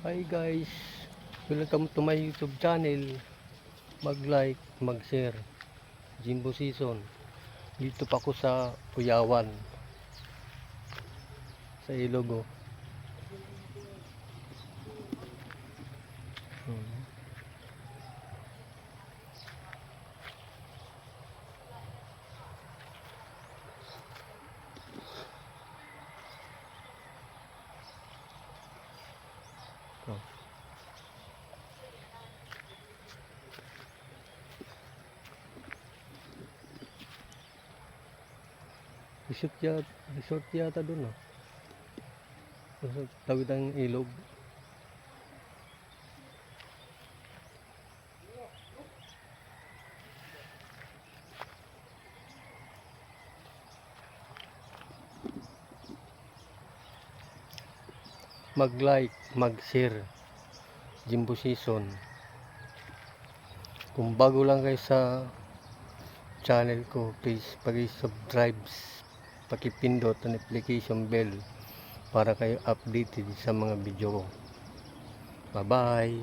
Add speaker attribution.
Speaker 1: Hi guys, welcome to my YouTube channel. Mag-like, mag-share. Jimbo Season. Dito pa ako sa Kuyawan, sa Ilogo. Oh. Resort yata dun ah. Tawid ang ilog. Mag-like, mag-share. Jimbo Season. Kung bago lang kayo sa channel ko, please pag-subscribe, pakipindot ang notification bell para kayo updated sa mga video ko. Bye bye.